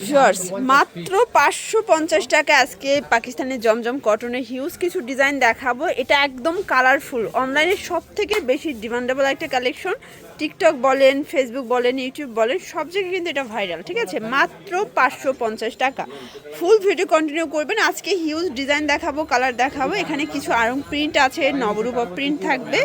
Viewers মাত্র 550 টাকা আজকে পাকিস্তানি জমজম কটনের হিউজ কিছু ডিজাইন দেখাবো। এটা একদম কালারফুল, অনলাইনে সব থেকে বেশি ডিমান্ডেবল একটা কালেকশন। টিকটক বলেন, ফেসবুক বলেন, ইউটিউব বলেন, সব জায়গায় কিন্তু এটা ভাইরাল। ঠিক আছে, মাত্র 550 টাকা। ফুল ভিডিও কন্টিনিউ করবেন। আজকে হিউজ ডিজাইন দেখাবো, কালার দেখাবো। এখানে কিছু আরং প্রিন্ট আছে, নবরূপা প্রিন্ট থাকবে।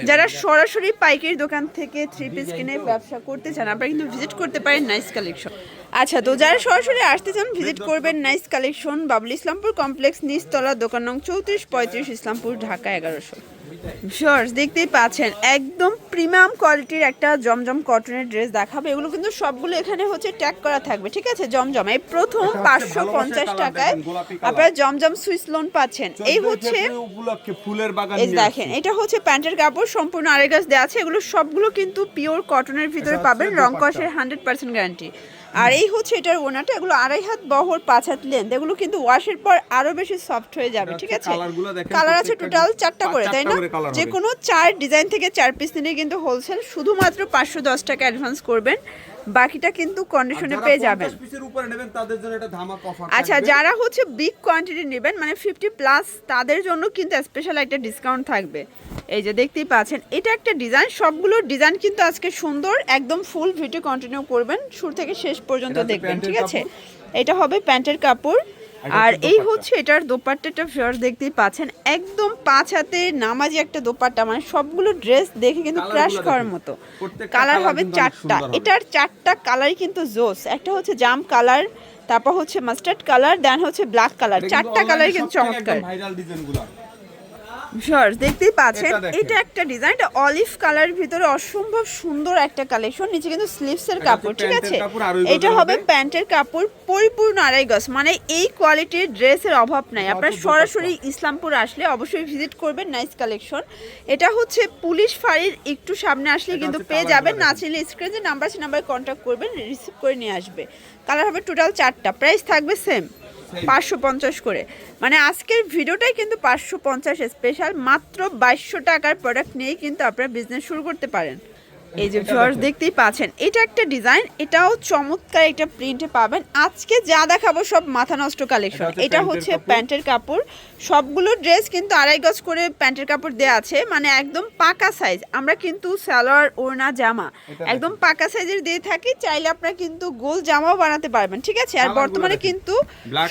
যারা সরাসরি পাইকারি দোকান থেকে থ্রি পিস কিনে ব্যবসা করতে চান, আপনারা কিন্তু ভিজিট করতে পারেন নাইস কালেকশন। আচ্ছা, তো যারা সরাসরি আসতে চান ভিজিট করবেন nice collection, Babul Islampur complex, নিচতলা, দোকান নং 3435, ইসলামপুর, ঢাকা 1100। শর্টস দেখতেই পাচ্ছেন একদম প্রিমিয়াম কোয়ালিটির একটা জমজম কটনের ড্রেস দেখাবো। এগুলো কিন্তু সবগুলো এখানে হচ্ছে ট্যাগ করা থাকবে। ঠিক আছে, জমজম এই প্রথম 550 টাকায় আপনারা জমজম সুইস লোন পাচ্ছেন। এই হচ্ছে ফুলের বাগান, এই দেখেন, এটা হচ্ছে প্যান্টের কাপড়, সম্পূর্ণ আড়াই দেওয়া আছে। এগুলো সবগুলো কিন্তু পিওর কটনের ভিতরে পাবেন, রং কষের 100% গ্যারান্টি। আর এই হচ্ছে এটার ওনাটা, এগুলো 2.5 হাত বহর, 5 হাত লেন্থ। এগুলো কিন্তু ওয়াশের পর আরো বেশি সফট হয়ে যাবে। ঠিক আছে, কালার আছে টোটাল 4টা করে, তাই না? যে কোনো 4 ডিজাইন থেকে 4 পিস নিয়ে কিন্তু হোলসেল। শুধুমাত্র 510 টাকা অ্যাডভান্স করবেন, বাকিটা কিন্তু কন্ডিশনে পেয়ে যাবেন। আচ্ছা, যারা হচ্ছে বিগ কোয়ান্টিটি নেবেন, মানে 50 প্লাস, তাদের জন্য কিন্তু স্পেশাল একটা ডিসকাউন্ট থাকবে। এই যে দেখতেই পাচ্ছেন, এটা একটা ডিজাইন। সবগুলো ডিজাইন কিন্তু আজকে সুন্দর। একদম ফুল ভিডিও কন্টিনিউ করবেন, শুরু থেকে শেষ পর্যন্ত দেখবেন। ঠিক আছে, এটা হবে প্যান্টের কাপড়। আর এই হচ্ছে এটার দোপাট্টাটা। ফিয়ার দেখতেই পাচ্ছেন একদম 5 হাতে নামাজি একটা দোপাট্টা, মানে সবগুলো ড্রেস দেখে কিন্তু ক্রাশ করার মতো। কালার হবে 4টা, এটার 4টা কালারই কিন্তু জোস। একটা হচ্ছে জাম কালার, তারপর হচ্ছে মাস্টার্ড কালার, দেন হচ্ছে ব্ল্যাক কালার। 4টা কালারই কিন্তু চমৎকার। শর্টস দেখতেই পাচ্ছেন, এটা একটা ডিজাইন, এটা অলিভ কালারের ভিতরে অসম্ভব সুন্দর একটা কালেকশন। নিচে কিন্তু স্লিভসের কাপড়। ঠিক আছে, এটা হবে প্যান্টের কাপড়, পরিপূর্ণ 2.5 গজ। মানে এই কোয়ালিটির ড্রেসের অভাব নাই। আপনারা সরাসরি ইসলামপুর আসলে অবশ্যই ভিজিট করবেন নাইস কালেকশন। এটা হচ্ছে পুলিশ ফাঁড়ির একটু সামনে আসলে কিন্তু পেয়ে যাবেন। না চাইলে স্ক্রিনে যে নাম্বার আছে, নাম্বারে কন্ট্যাক্ট করবেন, রিসিভ করে নিয়ে আসবে। কালার হবে টোটাল 4টা, প্রাইস থাকবে সেম 550 করে। মানে আজকের ভিডিওটাই কিন্তু 550 স্পেশাল। মাত্র 2200 টাকার প্রোডাক্ট নিয়েই কিন্তু আপনারা বিজনেস শুরু করতে পারেন। এই যে ভিউয়ার্স দেখতেই পাচ্ছেন, এটা একটা ডিজাইন, এটাও চমৎকার একটা প্রিন্টে পাবেন। আজকে যা দেখাবো সব মাথা নষ্ট কালেকশন। এটা হচ্ছে প্যান্টের কাপড়, সবগুলো ড্রেস কিন্তু 2.5 গজ করে প্যান্টের কাপড় দেওয়া আছে, মানে একদম পাকা সাইজ। আমরা কিন্তু সালোয়ার, ওড়না, জামা একদম পাকা সাইজের দিয়ে থাকি। চাইলে আপনারা কিন্তু গোল জামাও বানাতে পারবেন। ঠিক আছে, আর বর্তমানে কিন্তু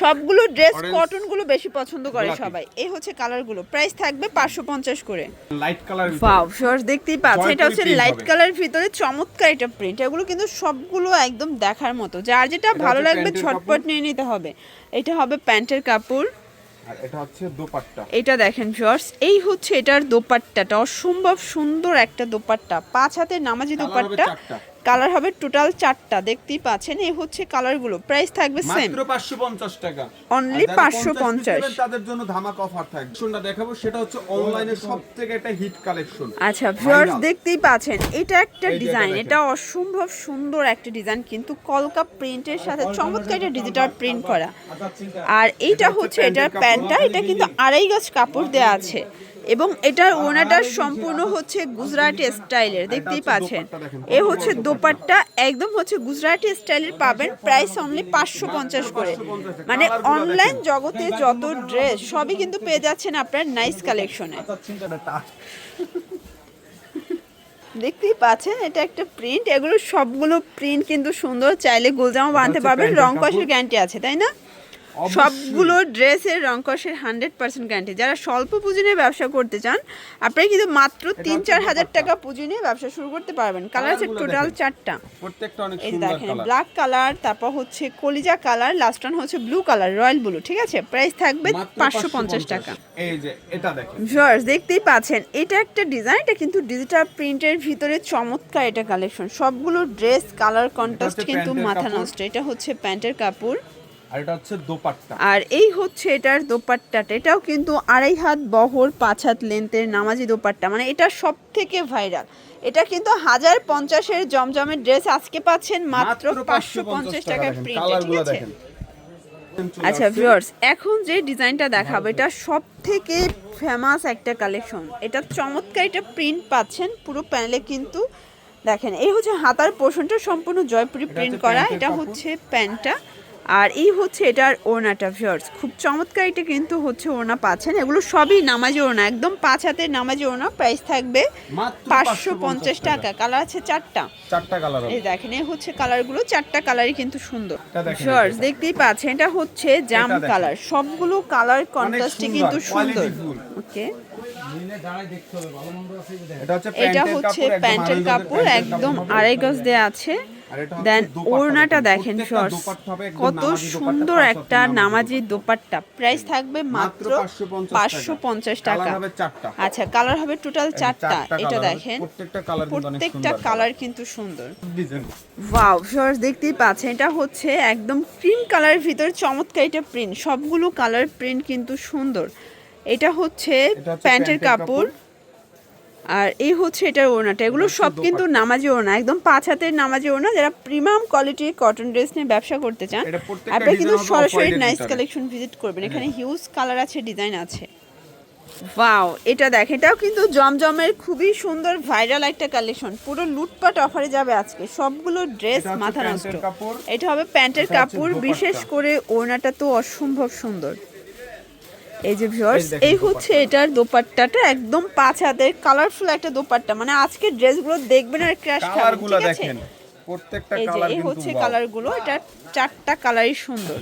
সবগুলো ড্রেস কটনগুলো বেশি পছন্দ করে সবাই। এই হচ্ছে কালারগুলো, প্রাইস থাকবে 550 করে। লাইট কালার, ওয়াও ভিউয়ার্স দেখতেই পাচ্ছেন, এটা হচ্ছে লাইট কালার ভিতরে চমৎকার এটা প্রিন্ট। এগুলো কিন্তু সবগুলো একদম দেখার মতো, যার যেটা ভালো লাগবে ঝটপট নিয়ে নিতে হবে। এটা হবে প্যান্টের কাপড়, আর এটা হচ্ছে দোপাট্টা। এটা দেখেন ভিউয়ার্স, এই হচ্ছে এটার দোপাট্টাটা, অসম্ভব সুন্দর একটা দোপাট্টা, 5 হাতের নামাজি দোপাট্টা। কালার হবে টোটাল 4টা, দেখতেই পাচ্ছেন। এই হচ্ছে কালারগুলো, প্রাইস থাকবে সেম মাত্র 550 টাকা, অনলি 550। তাদের জন্য ধামাকা অফার থাকবে। শুননা দেখাবো, সেটা হচ্ছে অনলাইনে সবথেকে একটা হিট কালেকশন। আচ্ছা ভিউয়ার্স দেখতেই পাচ্ছেন, এটা একটা ডিজাইন, এটা অসম্ভব সুন্দর একটা ডিজাইন, কিন্তু কলকা প্রিন্টের সাথে চমৎকার একটা ডিজিটাল প্রিন্ট করা। আর এইটা হচ্ছে এটার প্যান্টটা, এটা কিন্তু 2.5 গজ কাপড় দেওয়া আছে, এবং এটার ওনাটা সম্পূর্ণ হচ্ছে গুজরাটি স্টাইলের। দেখতেই পাচ্ছেন, এ হচ্ছে দোপাট্টা, একদম হচ্ছে গুজরাটি স্টাইলের পাবেন। প্রাইস অনলি 550 করে। মানে অনলাইন জগতে যত ড্রেস সবই কিন্তু পেয়ে যাচ্ছেন আপনার নাইস কালেকশনে। দেখতেই পাচ্ছেন, এটা একটা প্রিন্ট। এগুলো সবগুলো প্রিন্ট কিন্তু সুন্দর, চাইলে গোলজামা বানাতে পারবেন, রং কষের গ্যারান্টি আছে, তাই না? সবগুলো ড্রেসের রং কষের 100% গ্যারান্টি। যারা স্বল্প পুঁজি নিয়ে ব্যবসা করতে চান, আপনারা কিন্তু মাত্র 3-4 হাজার টাকা পুঁজি নিয়ে ব্যবসা শুরু করতে পারবেন। কালার আছে টোটাল 4টা, প্রত্যেকটা অনেক এই সুন্দর দেখেন, কালার। ব্ল্যাক কালার, তারপর হচ্ছে কলিজা কালার, লাস্ট ওয়ান হচ্ছে ব্লু কালার, রয়্যাল ব্লু। ঠিক আছে, প্রাইস থাকবে 550 টাকা। এই যে এটা দেখেন ভিউয়ার্স দেখতেই পাচ্ছেন, এটা একটা ডিজাইন, এটা কিন্তু ডিজিটাল প্রিন্টের ভিতরে চমৎকার এটা কালেকশন। সবগুলো ড্রেস কালার কন্ট্রাস্ট কিন্তু মাথা নষ্ট। এটা হচ্ছে প্যান্টের কাপড়, আর এটা হচ্ছে দোপাট্টা। আর এই হচ্ছে এটার দোপাট্টাটা, এটাও কিন্তু 2.5 হাত বহর, 5 হাত লেন্থের নামাজি দোপাট্টা। মানে এটা সব থেকে ভাইরাল। এটা কিন্তু 1050-এর জমজমের ড্রেস আজকে পাচ্ছেন মাত্র 550 টাকায় প্রিন্টে। ঠিক আছে, আচ্ছা ভিউয়ার্স, এখন যে ডিজাইনটা দেখাবো, এটা সব থেকে ফেমাস একটা কালেকশন। এটা চমৎকার, এটা প্রিন্ট পাচ্ছেন পুরো প্যানেলে, কিন্তু দেখেন এই হচ্ছে হাতার পোর্শনটা সম্পূর্ণ জয়পুরি প্রিন্ট করা, প্যান্টের এটা কাপড়। হচ্ছে প্যান্টটা। আর এই হচ্ছে এটার ওড়নাটা ভিউয়ার্স, খুব চমৎকার এটা কিন্তু হচ্ছে ওড়না পাচ্ছেন, এগুলো সবই নামাজি ওড়না, একদম 5 হাতের নামাজি ওড়না। প্রাইস থাকবে মাত্র 550 টাকা। কালার আছে 4টা। 4টা কালার হবে। এই দেখেন এই হচ্ছে কালারগুলো, 4টা কালারই কিন্তু সুন্দর। এটা দেখেন, ভিউয়ার্স এটা। দেখতেই পাচ্ছেন এটা হচ্ছে জাম দেখেন। কালার, সবগুলো কালার কন্ট্রাস্টে সুন্দর, কিন্তু সুন্দর। quality full। ওকে, এটা হচ্ছে এটা হচ্ছে প্যান্টের কাপড়, একদম আড়াই গজ দেয়া আছে। দেন ওড়নাটা দেখেন ভিউয়ার্স, কত সুন্দর একটা নামাজি দোপাট্টা। প্রাইস থাকবে মাত্র 550 টাকা। আচ্ছা, কালার হবে টোটাল 4টা। এটা দেখেন প্রত্যেকটা কালার কিন্তু সুন্দর। ওয়াও ভিউয়ার্স দেখতেই পাচ্ছেন, এটা হচ্ছে একদম ক্রিম কালারের ভিতরে চমৎকার এটা প্রিন্ট, সবগুলো কালার প্রিন্ট কিন্তু সুন্দর। এটা হচ্ছে প্যান্টের কাপড়, আর এই হচ্ছে এটার ওড়নাটা। এগুলো সব কিন্তু নামাজি ওড়না, একদম 5 হাতের নামাজি ওড়না। যারা প্রিমিয়াম কোয়ালিটির কটন ড্রেস নিয়ে ব্যবসা করতে চান, আপনারা কিন্তু সরাসরি নাইস কালেকশন ভিজিট করবেন। এখানে হিউজ কালার আছে, ডিজাইন আছে। ওয়াও, এটা দেখেন, এটাও কিন্তু জমজমের খুবই সুন্দর ভাইরাল একটা কালেকশন, পুরো লুটপাট অফারে যাবে আজকে, সবগুলো ড্রেস মাথা নষ্ট। এটা হবে প্যান্টের কাপড়, বিশেষ করে ওড়নাটা তো অসম্ভব সুন্দর। এই যে ভিউয়ার্স, এই হচ্ছে এটার দোপাট্টাটা, একদম 5 হাতের কালারফুল একটা দোপাট্টা, মানে আজকে ড্রেসগুলো দেখবেন আর ক্র্যাশ খাবেন, ঠিক আছে? প্রত্যেকটা এই যে কালার এই কিন্তু হচ্ছে কালারগুলো, এটা 4টা কালারই সুন্দর।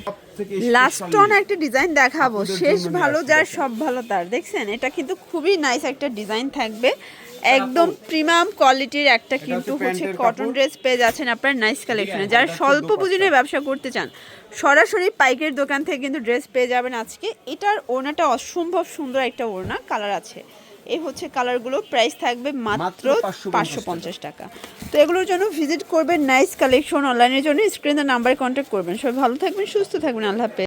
লাস্ট অন একটা ডিজাইন দেখাবো, শেষ ভালো যার সব ভালো তার। দেখছেন এটা কিন্তু খুবই নাইস একটা ডিজাইন থাকবে, একদম প্রিমিয়াম কোয়ালিটির একটা কিন্তু হচ্ছে কটন ড্রেস পেয়ে যাচ্ছেন আপনার নাইস কালেকশনে। যারা স্বল্প পুঁজি নিয়ে ব্যবসা করতে চান, সরাসরি পাইকারি দোকান থেকে কিন্তু ড্রেস পেয়ে যাবেন আজকে। এটার ওড়নাটা অসম্ভব সুন্দর একটা ওড়না, কালার আছে। এই হচ্ছে কালারগুলো, প্রাইস থাকবে মাত্র 550 টাকা। তো এগুলোর জন্য ভিজিট করবেন নাইস কালেকশন, অনলাইনের জন্য স্ক্রিনে নাম্বারে কন্ট্যাক্ট করবেন। সবাই ভালো থাকবেন, সুস্থ থাকবেন, আল্লাহ হাফেজ।